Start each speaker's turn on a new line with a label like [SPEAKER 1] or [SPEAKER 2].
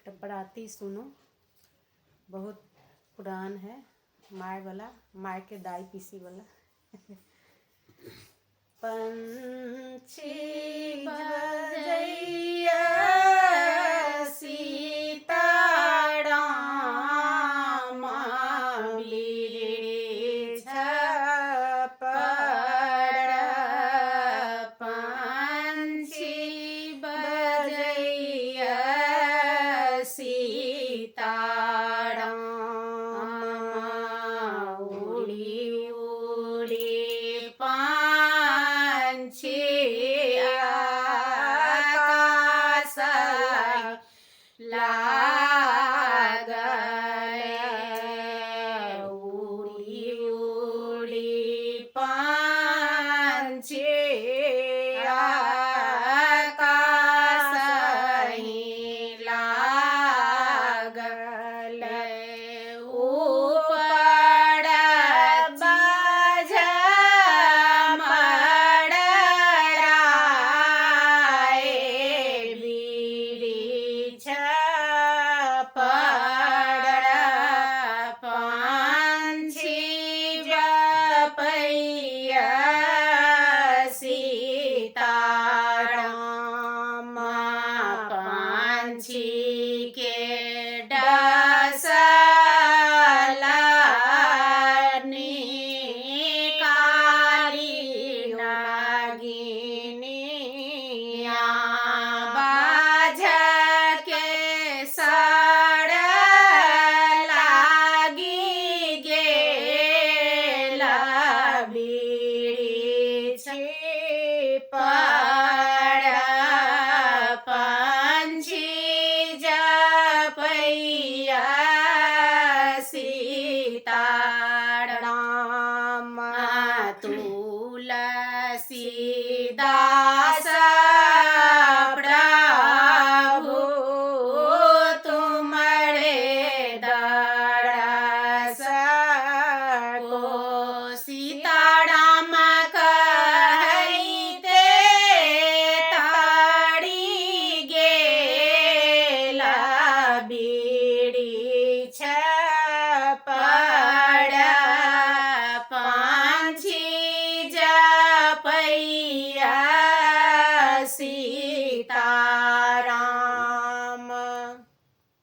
[SPEAKER 1] टपराती सुनो, बहुत पुरान है, माय वाला, माय के दाई पीसी वाला। पंछी बजैया सीताराम बिरछ पर, पंछी बजैया सीताराम उड़ी उड़ी पंछी आकाश लागल, उड़ी उड़ी पंछी आकाश ही लागल, ऊपर बाजा मड़राए बिरिछ पर, पंछी जपैया सीताराम, पंछी